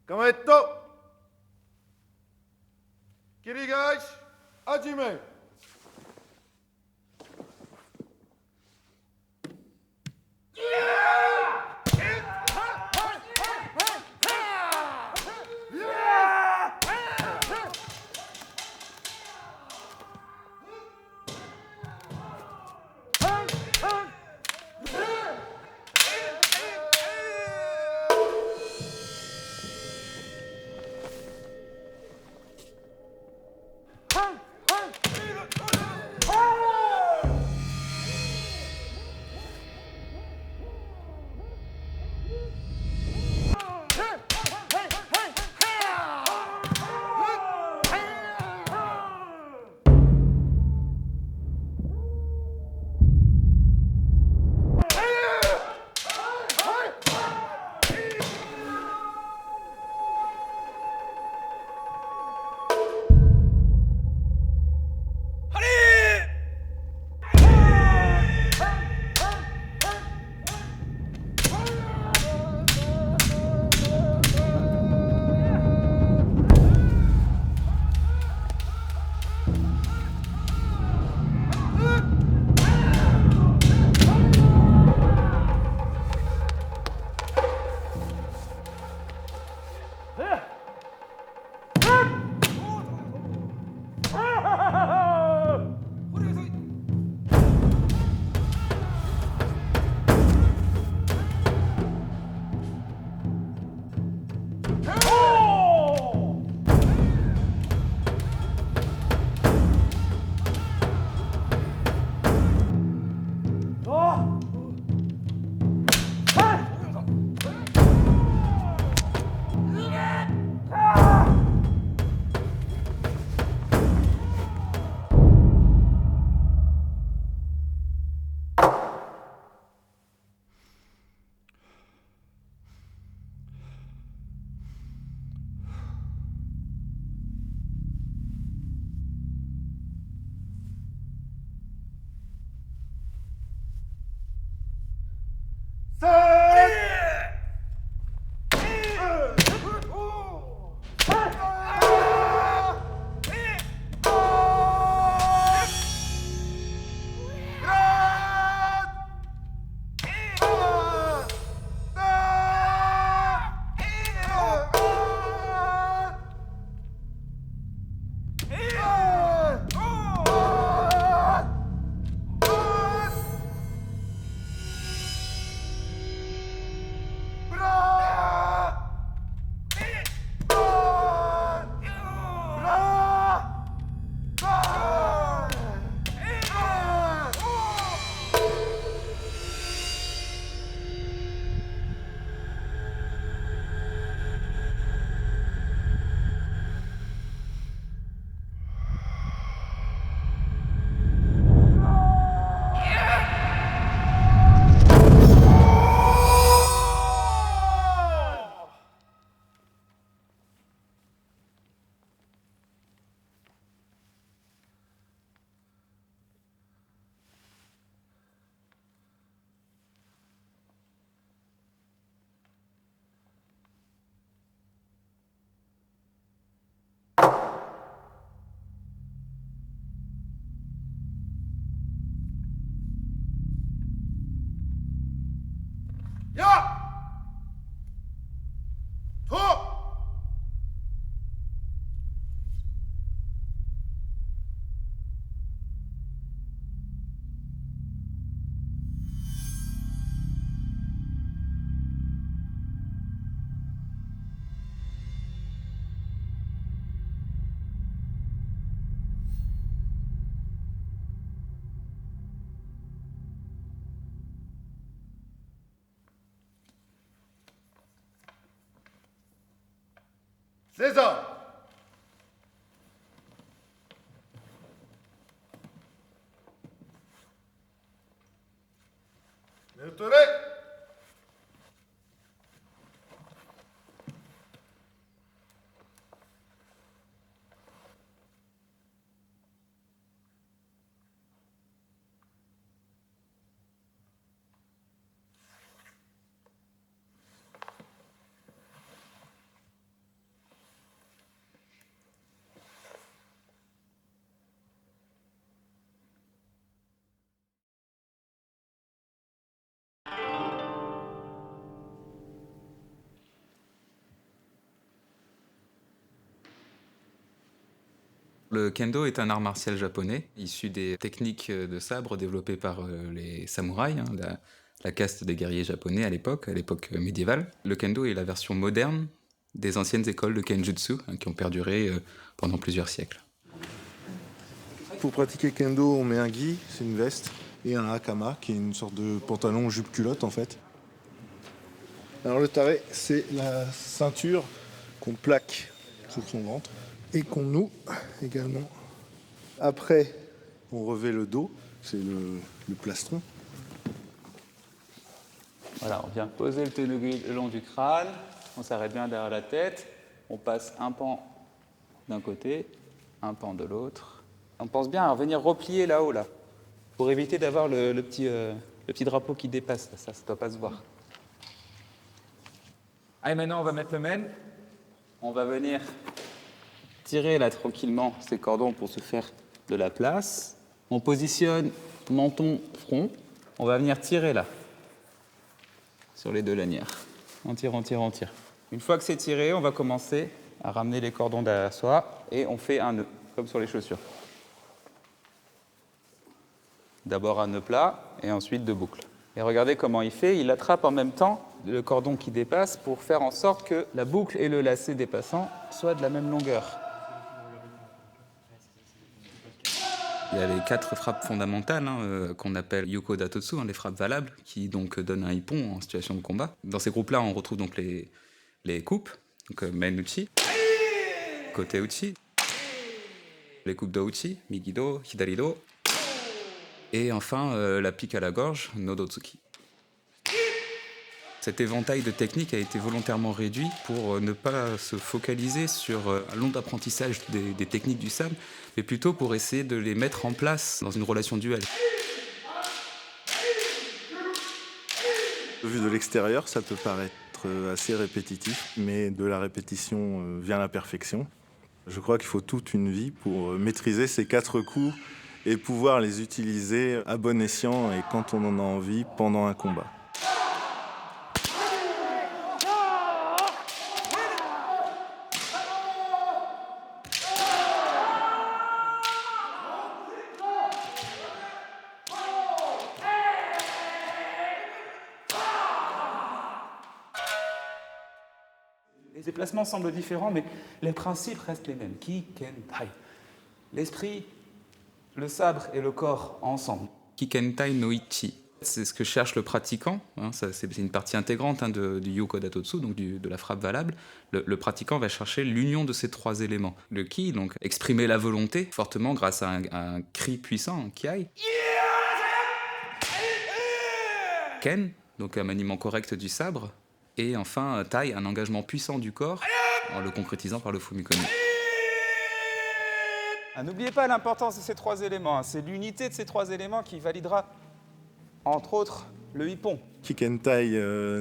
Kametto. Kirigash. Hajime. César. Nutore. Le kendo est un art martial japonais, issu des techniques de sabre développées par les samouraïs, hein, la caste des guerriers japonais à l'époque médiévale. Le kendo est la version moderne des anciennes écoles de kenjutsu, hein, qui ont perduré pendant plusieurs siècles. Pour pratiquer kendo, on met un gi, c'est une veste, et un hakama, qui est une sorte de pantalon jupe-culotte en fait. Alors le tare, c'est la ceinture qu'on plaque sur son ventre et qu'on noue également. Après, on revêt le dos, c'est le plastron. Voilà, on vient poser le tenugui le long du crâne, on s'arrête bien derrière la tête, on passe un pan d'un côté, un pan de l'autre. On pense bien à venir replier là-haut, là, pour éviter d'avoir le petit drapeau qui dépasse. Ça ne doit pas se voir. Allez, maintenant, on va mettre le men. On va venir tirer là tranquillement ces cordons pour se faire de la place. On positionne menton, front. On va venir tirer là, sur les deux lanières. On tire, on tire, on tire. Une fois que c'est tiré, on va commencer à ramener les cordons derrière soi et on fait un nœud, comme sur les chaussures. D'abord un nœud plat et ensuite deux boucles. Et regardez comment il fait, il attrape en même temps le cordon qui dépasse pour faire en sorte que la boucle et le lacet dépassant soient de la même longueur. Il y a les 4 frappes fondamentales qu'on appelle Yuko Datotsu, les frappes valables, qui donc donnent un ippon en situation de combat. Dans ces groupes-là, on retrouve donc les coupes, donc Men-uchi, Kote-uchi, les coupes do-uchi, Migi-do, Hidari-do, et enfin la pique à la gorge, Nodotsuki. Cet éventail de techniques a été volontairement réduit pour ne pas se focaliser sur un long apprentissage des techniques du sabre, mais plutôt pour essayer de les mettre en place dans une relation duel. Vu de l'extérieur, ça peut paraître assez répétitif, mais de la répétition vient la perfection. Je crois qu'il faut toute une vie pour maîtriser ces 4 coups et pouvoir les utiliser à bon escient et quand on en a envie pendant un combat. Les déplacements semblent différents, mais les principes restent les mêmes. Ki, ken, tai. L'esprit, le sabre et le corps ensemble. Kikentai no Ichi, c'est ce que cherche le pratiquant, c'est une partie intégrante du Yuko Datotsu, donc de la frappe valable. Le pratiquant va chercher l'union de ces 3 éléments. Le ki, donc exprimer la volonté fortement grâce à un cri puissant, un kiai. Ken, donc un maniement correct du sabre. Et enfin, Tai, un engagement puissant du corps, en le concrétisant par le Fumikomi. N'oubliez pas l'importance de ces 3 éléments. C'est l'unité de ces 3 éléments qui validera, entre autres, le ippon. Kikentai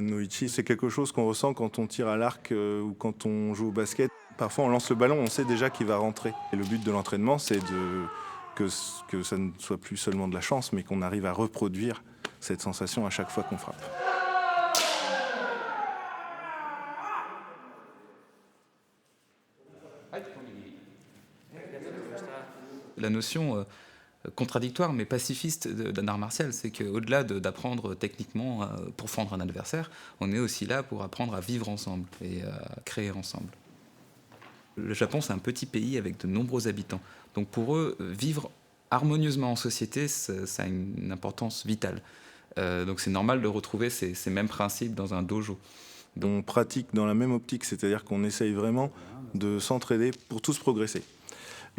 no Ichi, c'est quelque chose qu'on ressent quand on tire à l'arc ou quand on joue au basket. Parfois, on lance le ballon, on sait déjà qu'il va rentrer. Et le but de l'entraînement, c'est que ça ne soit plus seulement de la chance, mais qu'on arrive à reproduire cette sensation à chaque fois qu'on frappe. La notion contradictoire mais pacifiste d'un art martial, c'est qu'au-delà d'apprendre techniquement pour fendre un adversaire, on est aussi là pour apprendre à vivre ensemble et à créer ensemble. Le Japon, c'est un petit pays avec de nombreux habitants. Donc pour eux, vivre harmonieusement en société, ça a une importance vitale. Donc c'est normal de retrouver ces mêmes principes dans un dojo. On pratique dans la même optique, c'est-à-dire qu'on essaye vraiment de s'entraider pour tous progresser.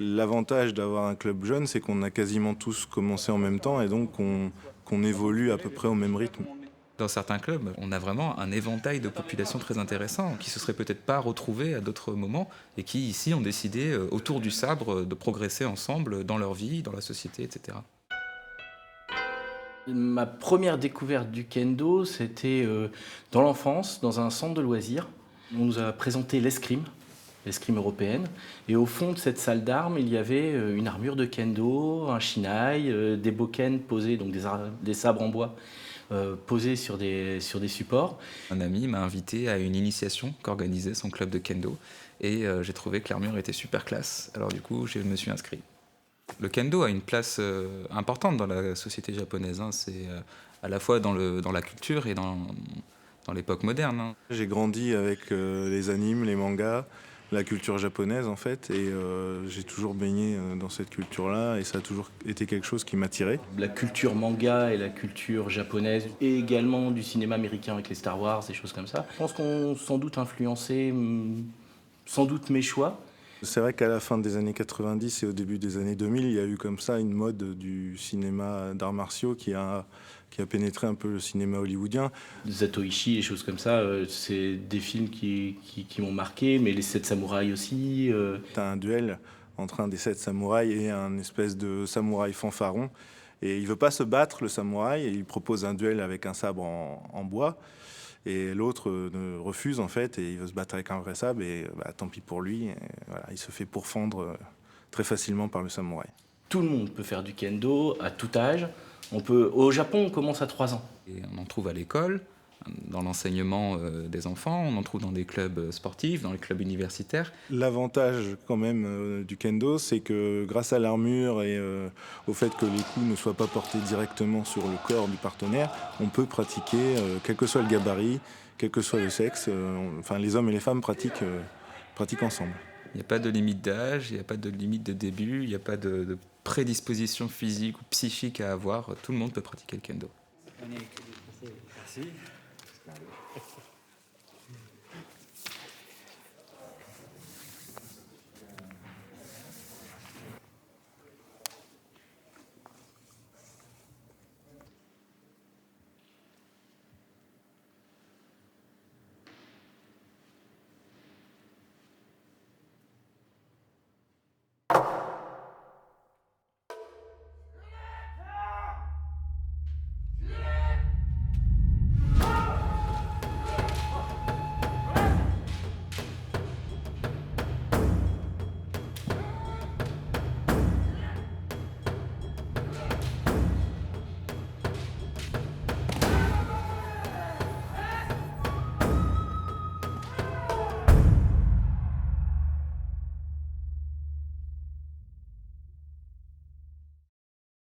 L'avantage d'avoir un club jeune, c'est qu'on a quasiment tous commencé en même temps et donc qu'on évolue à peu près au même rythme. Dans certains clubs, on a vraiment un éventail de populations très intéressant qui se seraient peut-être pas retrouvés à d'autres moments et qui ici ont décidé autour du sabre de progresser ensemble dans leur vie, dans la société, etc. Ma première découverte du kendo, c'était dans l'enfance, dans un centre de loisirs. On nous a présenté l'escrime européenne. Et au fond de cette salle d'armes, il y avait une armure de kendo, un shinai, des bokken posés, donc des sabres en bois posés sur des supports. Un ami m'a invité à une initiation qu'organisait son club de kendo et j'ai trouvé que l'armure était super classe. Alors du coup, je me suis inscrit. Le kendo a une place importante dans la société japonaise. Hein. C'est à la fois dans la culture et dans l'époque moderne. Hein. J'ai grandi avec les animes, les mangas, la culture japonaise en fait, et j'ai toujours baigné dans cette culture-là, et ça a toujours été quelque chose qui m'attirait. La culture manga et la culture japonaise, et également du cinéma américain avec les Star Wars, des choses comme ça. Je pense qu'on sans doute influencé, sans doute mes choix. C'est vrai qu'à la fin des années 90 et au début des années 2000, il y a eu comme ça une mode du cinéma d'arts martiaux qui a pénétré un peu le cinéma hollywoodien. Zatoichi et choses comme ça, c'est des films qui m'ont marqué, mais les 7 samouraïs aussi. T'as un duel entre un des 7 samouraïs et un espèce de samouraï fanfaron. Et il veut pas se battre, le samouraï, et il propose un duel avec un sabre en bois. Et l'autre refuse en fait, et il veut se battre avec un vrai sabre, et tant pis pour lui. Et voilà, il se fait pourfendre très facilement par le samouraï. Tout le monde peut faire du kendo à tout âge. Au Japon, on commence à 3 ans. Et on en trouve à l'école, dans l'enseignement des enfants, on en trouve dans des clubs sportifs, dans les clubs universitaires. L'avantage quand même du kendo, c'est que grâce à l'armure et au fait que les coups ne soient pas portés directement sur le corps du partenaire, on peut pratiquer, quel que soit le gabarit, quel que soit le sexe, les hommes et les femmes pratiquent ensemble. Il n'y a pas de limite d'âge, il n'y a pas de limite de début, il n'y a pas de prédisposition physique ou psychique à avoir. Tout le monde peut pratiquer le kendo. Merci.